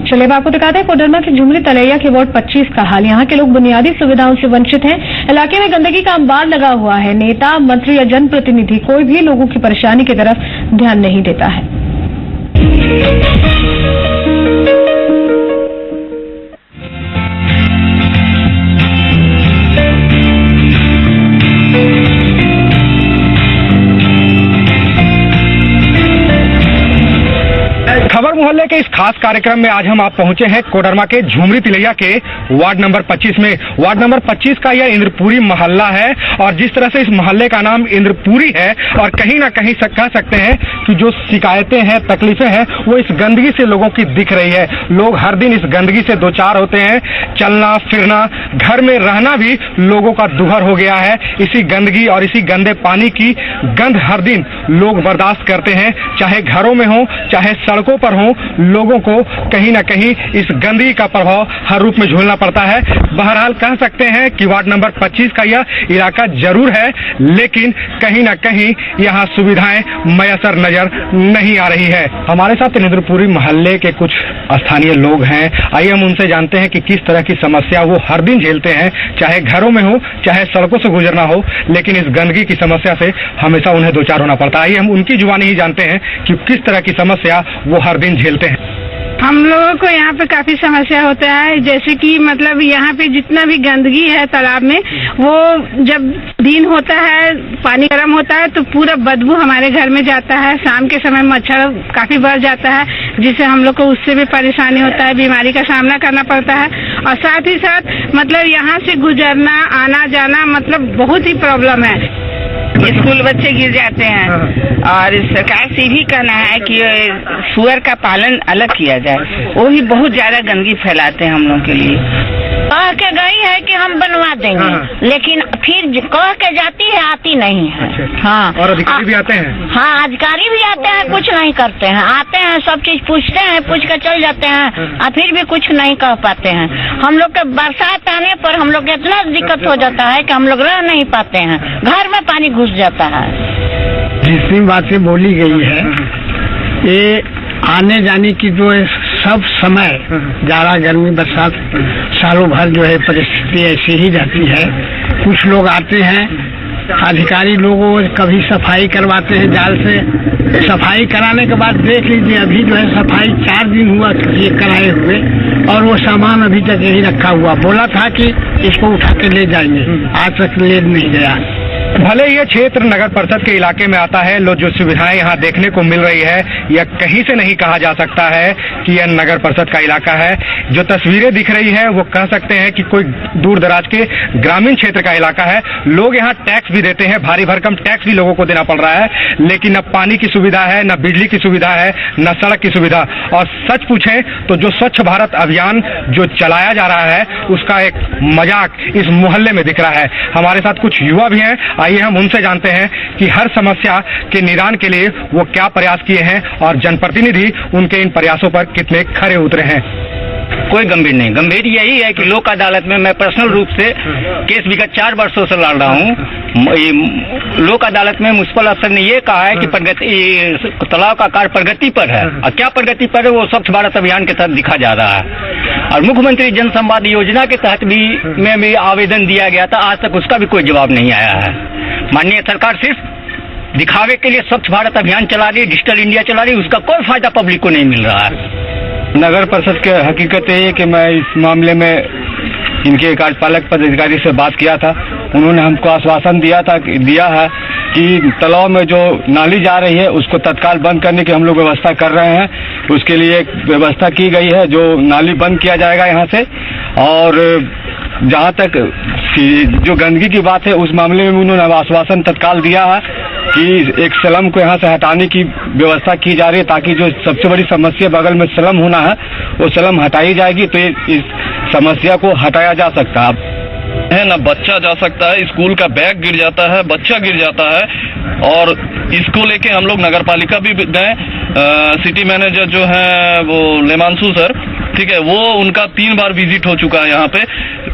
चलिए अब आपको दिखाते हैं कोडरमा के झुमरी तलैया के वार्ड 25 का हाल। यहाँ के लोग बुनियादी सुविधाओं से वंचित हैं। इलाके में गंदगी का अंबार लगा हुआ है। नेता, मंत्री या जनप्रतिनिधि कोई भी लोगों की परेशानी की तरफ ध्यान नहीं देता है। खबर मोहल्ले के इस खास कार्यक्रम में आज हम आप पहुंचे हैं कोडरमा के झुमरी तिलैया के वार्ड नंबर 25 में। वार्ड नंबर 25 का यह इंद्रपुरी मोहल्ला है और जिस तरह से इस मोहल्ले का नाम इंद्रपुरी है और कहीं ना कहीं कह सकते हैं कि जो शिकायतें हैं, तकलीफें हैं, वो इस गंदगी से लोगों की दिख रही है। लोग हर दिन इस गंदगी से दो चार होते हैं। चलना फिरना, घर में रहना भी लोगों का दुभर हो गया है। इसी गंदगी और इसी गंदे पानी की गंध हर दिन लोग बर्दाश्त करते हैं, चाहे घरों में हो चाहे सड़कों पर हो। लोगों को कहीं ना कहीं इस गंदगी का प्रभाव हर रूप में झेलना पड़ता है। बहरहाल कह सकते हैं कि वार्ड नंबर 25 का यह इलाका जरूर है, लेकिन कहीं ना कहीं यहाँ सुविधाएं मयसर नजर नहीं आ रही है। हमारे साथ इंद्रपुरी मोहल्ले के कुछ स्थानीय लोग हैं। आइए हम उनसे जानते हैं कि किस तरह की समस्या वो हर दिन झेलते हैं, चाहे घरों में हो चाहे सड़कों से गुजरना हो, लेकिन इस गंदगी की समस्या से हमेशा उन्हें दो चार होना पड़ता है। आइए हम उनकी जुबानी ही जानते हैं कि किस तरह की समस्या वो हर दिन झेलते हैं। हम लोगों को यहाँ पे काफी समस्या होता है, जैसे कि मतलब यहाँ पे जितना भी गंदगी है तालाब में, वो जब दिन होता है, पानी गर्म होता है तो पूरा बदबू हमारे घर में जाता है। शाम के समय मच्छर काफी बढ़ जाता है, जिससे हम लोग को उससे भी परेशानी होता है, बीमारी का सामना करना पड़ता है। और साथ ही साथ मतलब यहाँ से गुजरना आना जाना मतलब बहुत ही प्रॉब्लम है। स्कूल बच्चे गिर जाते हैं और सरकार से भी कहना है कि सुअर का पालन अलग किया जाए। वो भी बहुत ज्यादा गंदगी फैलाते हैं हम लोग के लिए। कह के गई है कि हम बनवा देंगे, लेकिन फिर कह के जाती है, आती नहीं है। हाँ, और अधिकारी भी आते हैं। हाँ, अधिकारी भी आते हैं, कुछ नहीं करते हैं। आते हैं, सब चीज पूछते हैं, पूछ कर चल जाते हैं और फिर भी कुछ नहीं कह पाते हैं। हम लोग के बरसात आने पर हम लोग इतना दिक्कत हो जाता है कि हम लोग रह नहीं पाते हैं, घर में पानी घुस जाता है। जितनी बातें बोली गई है, ये आने जाने की जो सब समय जाड़ा गर्मी बरसात सालों भर जो है परिस्थिति ऐसी ही रहती है। कुछ लोग आते हैं, अधिकारी लोगों कभी सफाई करवाते हैं जाल से। सफाई कराने के बाद देख लीजिए, अभी जो है सफाई 4 दिन हुआ ये कराए हुए और वो सामान अभी तक यही रखा हुआ। बोला था कि इसको उठा के ले जाएंगे, आज तक ले नहीं गया। भले यह क्षेत्र नगर परिषद के इलाके में आता है, जो सुविधाएं यहाँ देखने को मिल रही है, यह कहीं से नहीं कहा जा सकता है कि यह नगर परिषद का इलाका है। जो तस्वीरें दिख रही है वो कह सकते हैं कि कोई दूर दराज के ग्रामीण क्षेत्र का इलाका है। लोग यहाँ टैक्स भी देते हैं, भारी भरकम टैक्स भी लोगों को देना पड़ रहा है, लेकिन न पानी की सुविधा है, न बिजली की सुविधा है, न सड़क की सुविधा। और सच पूछें तो जो स्वच्छ भारत अभियान जो चलाया जा रहा है, उसका एक मजाक इस मोहल्ले में दिख रहा है। हमारे साथ कुछ युवा भी हैं, आइए हम उनसे जानते हैं कि हर समस्या के निदान के लिए वो क्या प्रयास किए हैं और जनप्रतिनिधि उनके इन प्रयासों पर कितने खरे उतरे हैं। कोई गंभीर नहीं, गंभीर यही है कि लोक अदालत में मैं पर्सनल रूप से केस विगत 4 वर्षों से लड़ रहा हूँ। लोक अदालत में म्युनिसिपल अफसर ने ये कहा है कि प्रगति तालाब का कार्य प्रगति पर है, और क्या प्रगति पर है वो स्वच्छ भारत अभियान के तहत दिखा जा रहा है। और मुख्यमंत्री जन संवाद योजना के तहत भी आवेदन दिया गया था, आज तक उसका भी कोई जवाब नहीं आया है। माननीय सरकार सिर्फ दिखावे के लिए स्वच्छ भारत अभियान चला रही है, डिजिटल इंडिया चला रही है, उसका कोई फायदा पब्लिक को नहीं मिल रहा है। नगर परिषद के हकीकत ये है कि मैं इस मामले में इनके कार्यपालक पदाधिकारी से बात किया था। उन्होंने हमको आश्वासन दिया है कि तालाब में जो नाली जा रही है उसको तत्काल बंद करने की हम लोग व्यवस्था कर रहे हैं। उसके लिए एक व्यवस्था की गई है, जो नाली बंद किया जाएगा यहाँ से। और जहाँ तक जो गंदगी की बात है, उस मामले में उन्होंने आश्वासन तत्काल दिया है कि एक स्लम को यहाँ से हटाने की व्यवस्था की जा रही है, ताकि जो सबसे बड़ी समस्या बगल में स्लम होना है वो स्लम हटाई जाएगी, तो इस समस्या को हटाया जा सकता है ना। बच्चा जा सकता है, स्कूल का बैग गिर जाता है, बच्चा गिर जाता है, और इसको लेके हम लोग नगर पालिका भी गए। सिटी मैनेजर जो है वो लेमांशु सर, ठीक है, वो उनका 3 बार विजिट हो चुका है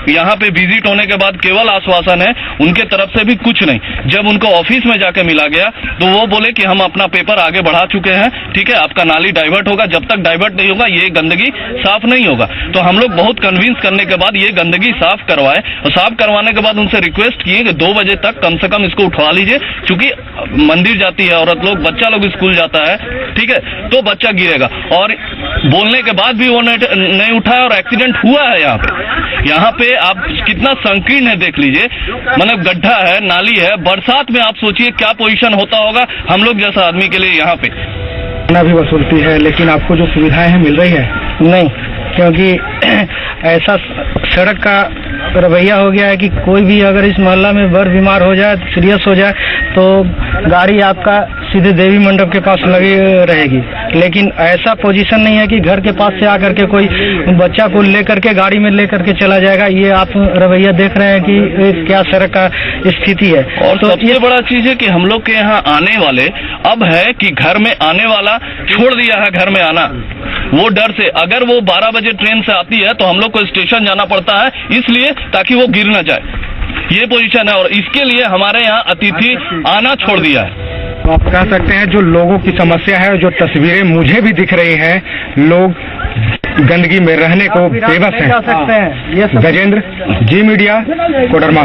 यहाँ पे विजिट होने के बाद केवल आश्वासन है, उनके तरफ से भी कुछ नहीं। जब उनको ऑफिस में जाके मिला गया तो वो बोले कि हम अपना पेपर आगे बढ़ा चुके हैं, ठीक है, आपका नाली डाइवर्ट होगा, जब तक डाइवर्ट नहीं होगा ये गंदगी साफ नहीं होगा। तो हम लोग बहुत कन्विंस करने के बाद ये गंदगी साफ करवाए, और साफ करवाने के बाद उनसे रिक्वेस्ट किए कि 2 बजे तक कम से कम इसको उठवा लीजिए, क्योंकि मंदिर जाती है औरत लोग, बच्चा लोग स्कूल जाता है, ठीक है, तो बच्चा गिरेगा। और बोलने के बाद भी वो नहीं उठाया और एक्सीडेंट हुआ है यहाँ पे आप कितना संकीर्ण है देख लीजिए, मतलब गड्ढा है, नाली है, बरसात में आप सोचिए क्या पोजीशन होता होगा हम लोग जैसा आदमी के लिए यहाँ पे। भी वसूलती है, लेकिन आपको जो सुविधाएं हैं मिल रही है? नहीं, क्योंकि ऐसा सड़क का रवैया हो गया है कि कोई भी अगर इस मोहल्ला में बड़ बीमार हो जाए, सीरियस हो जाए, तो गाड़ी आपका सीधे देवी मंडप के पास लगी रहेगी। लेकिन ऐसा पोजीशन नहीं है कि घर के पास से आकर के कोई बच्चा को लेकर के गाड़ी में लेकर के चला जाएगा। ये आप रवैया देख रहे हैं कि क्या सड़क का स्थिति है। और तो सबसे बड़ा चीज है कि हम लोग के यहाँ आने वाले अब है कि घर में आने वाला छोड़ दिया है घर में आना, वो डर से। अगर वो 12 बजे ट्रेन से आती है तो हम लोग को स्टेशन जाना पड़ता है, इसलिए ताकि वो गिर न जाए, ये पोजीशन है। और इसके लिए हमारे यहाँ अतिथि आना छोड़ दिया है। तो आप कह सकते हैं जो लोगों की समस्या है, जो तस्वीरें मुझे भी दिख रही हैं, लोग गंदगी में रहने को बेबस हैं। गजेंद्र, जी मीडिया, कोडरमा।